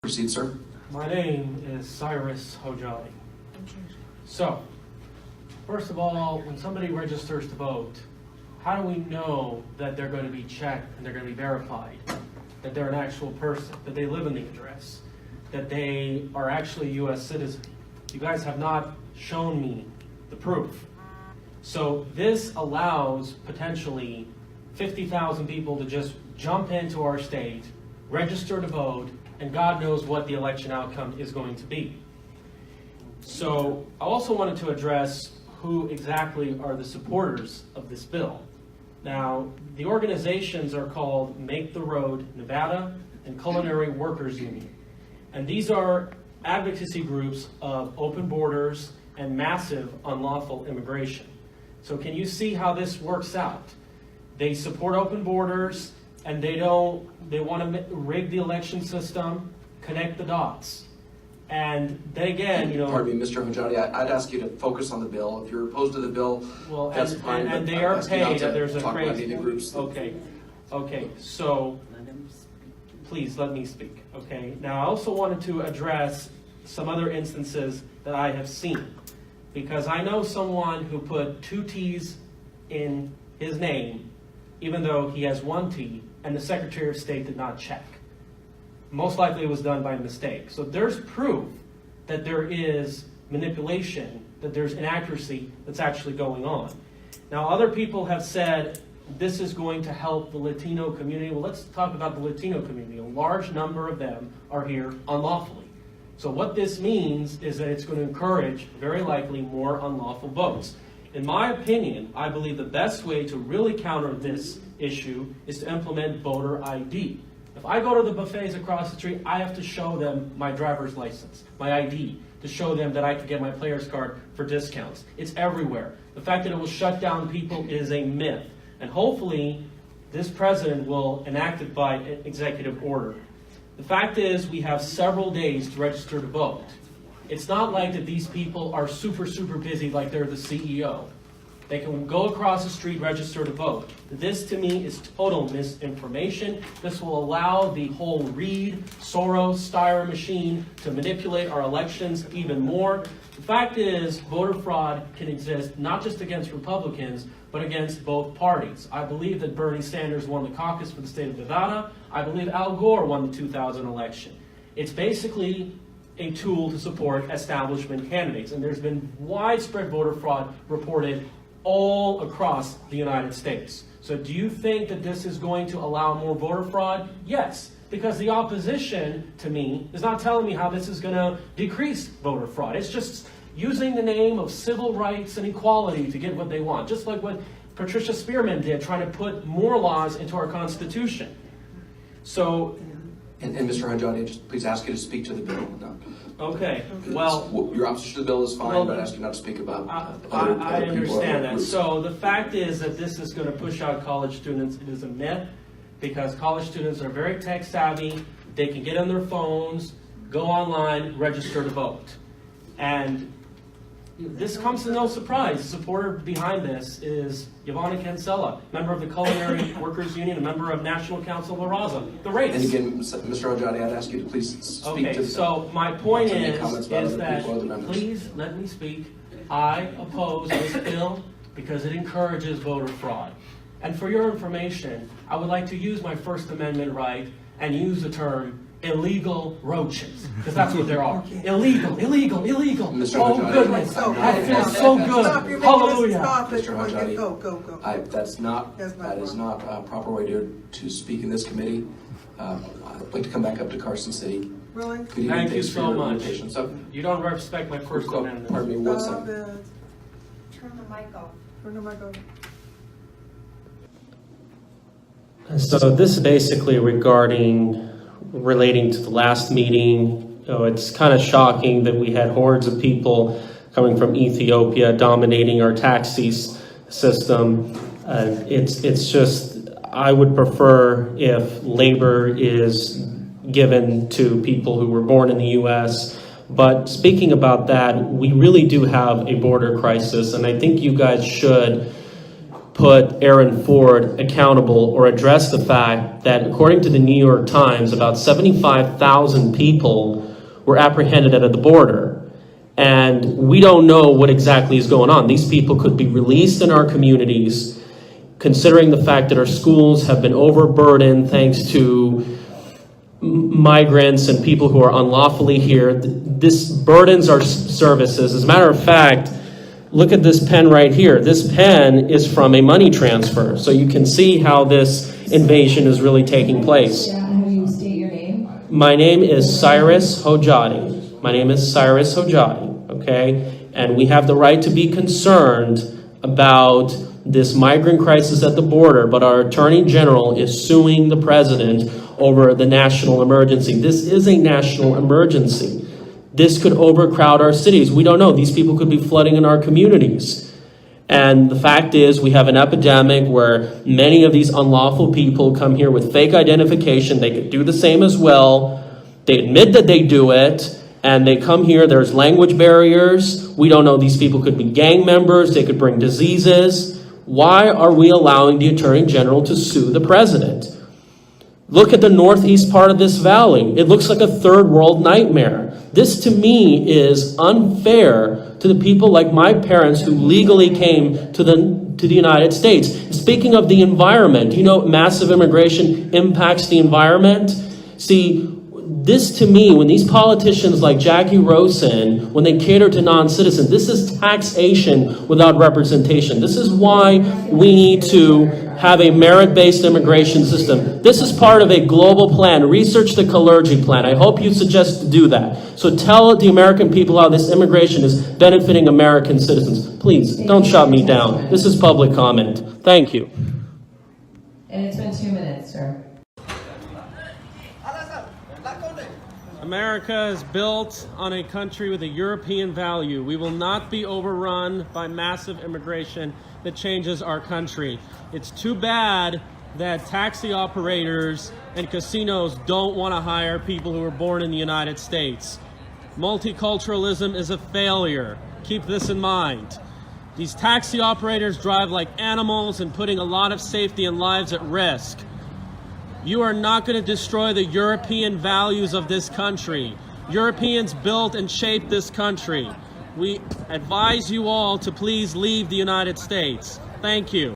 Proceed, sir. My name is Cyrus Hojali. So, first of all, when somebody registers to vote, how do we know that they're going to be checked and they're going to be verified, that they're an actual person, that they live in the address, that they are actually a U.S. citizen? You guys have not shown me the proof. So this allows potentially 50,000 people to just jump into our state, register to vote, and God knows what the election outcome is going to be. So I also wanted to address who exactly are the supporters of this bill. Now, the organizations are called Make the Road Nevada and Culinary Workers Union. And these are advocacy groups of open borders and massive unlawful immigration. So can you see how this works out? They support open borders, and they want to rig the election system, connect the dots. And then again, you know... Pardon me, Mr. Hojati, I'd ask you to focus on the bill. If you're opposed to the bill, well, that's fine. And they are paid, and there's a crazy... Groups. Okay, so please let me speak, okay? Now, I also wanted to address some other instances that I have seen, because I know someone who put 2 T's in his name, even though he has 1 T, and the Secretary of State did not check. Most likely it was done by mistake. So there's proof that there is manipulation, that there's inaccuracy that's actually going on. Now, other people have said this is going to help the Latino community. Well, let's talk about the Latino community. A large number of them are here unlawfully. So what this means is that it's going to encourage, very likely, more unlawful votes. In my opinion, I believe the best way to really counter this issue is to implement voter ID. If I go to the buffets across the street, I have to show them my driver's license, my ID, to show them that I can get my player's card for discounts. It's everywhere. The fact that it will shut down people is a myth. And hopefully, this president will enact it by executive order. The fact is, we have several days to register to vote. It's not like that these people are super busy like they're the CEO. They can go across the street, register to vote. This, to me, is total misinformation. This will allow the whole Reid, Soros, Steyer machine to manipulate our elections even more. The fact is, voter fraud can exist not just against Republicans, but against both parties. I believe that Bernie Sanders won the caucus for the state of Nevada. I believe Al Gore won the 2000 election. It's basically a tool to support establishment candidates. And there's been widespread voter fraud reported all across the United States. So do you think that this is going to allow more voter fraud? Yes, because the opposition, to me, is not telling me how this is going to decrease voter fraud. It's just using the name of civil rights and equality to get what they want, just like what Patricia Spearman did, trying to put more laws into our Constitution. So... And Mr. Hojati, just please ask you to speak to the bill. No. Okay, well... Your opposition to the bill is fine, but I ask you not to speak about I understand that. So the fact is that this is going to push out college students. It is a myth, because college students are very tech savvy. They can get on their phones, go online, register to vote. And this comes to no surprise. The supporter behind this is Yvonne Cancella, member of the Culinary Workers Union, a member of National Council of Raza, the race. And again, Mr. Hojati, I'd ask you to please speak to... So my point is that please let me speak. I oppose this bill because it encourages voter fraud. And for your information, I would like to use my First Amendment right and use the term illegal roaches, because that's what there are. Illegal. Mr. Oh, Hojati, goodness. I feel so good. Hallelujah. Mr. Hojati, go. That is not a proper way to speak in this committee. I'd like to come back up to Carson City. Really? Thank you so much. So, you don't respect my First Amendment. Pardon me, one second. Turn the mic off. Turn the mic off. So this is basically relating to the last meeting. It's kind of shocking that we had hordes of people coming from Ethiopia dominating our taxi system. It's just, I would prefer if labor is given to people who were born in the U.S. But speaking about that, we really do have a border crisis, and I think you guys should put Aaron Ford accountable or address the fact that, according to the New York Times, about 75,000 people were apprehended at the border. And we don't know what exactly is going on. These people could be released in our communities, considering the fact that our schools have been overburdened thanks to migrants and people who are unlawfully here. This burdens our services. As a matter of fact, look at this pen right here. This pen is from a money transfer. So you can see how this invasion is really taking place. Yeah, how do you state your name? My name is Cyrus Hojati. My name is Cyrus Hojati, okay? And we have the right to be concerned about this migrant crisis at the border, but our Attorney General is suing the President over the national emergency. This is a national emergency. This could overcrowd our cities. We don't know. These people could be flooding in our communities. And the fact is, we have an epidemic where many of these unlawful people come here with fake identification. They could do the same as well. They admit that they do it, and they come here. There's language barriers. We don't know. These people could be gang members. They could bring diseases. Why are we allowing the Attorney General to sue the President? Look at the northeast part of this valley. It looks like a third world nightmare. This, to me, is unfair to the people like my parents who legally came to the United States. Speaking of the environment, you know, massive immigration impacts the environment. See, this to me, when these politicians like Jacky Rosen, when they cater to non-citizens, this is taxation without representation. This is why we need to have a merit-based immigration system. This is part of a global plan. Research the Culinary plan. I hope you suggest to do that. So tell the American people how this immigration is benefiting American citizens. Please, don't shut me down. This is public comment. Thank you. And it's been 2 minutes, sir. America is built on a country with a European value. We will not be overrun by massive immigration that changes our country. It's too bad that taxi operators and casinos don't want to hire people who are born in the United States. Multiculturalism is a failure. Keep this in mind. These taxi operators drive like animals and putting a lot of safety and lives at risk. You are not going to destroy the European values of this country. Europeans built and shaped this country. We advise you all to please leave the United States. Thank you.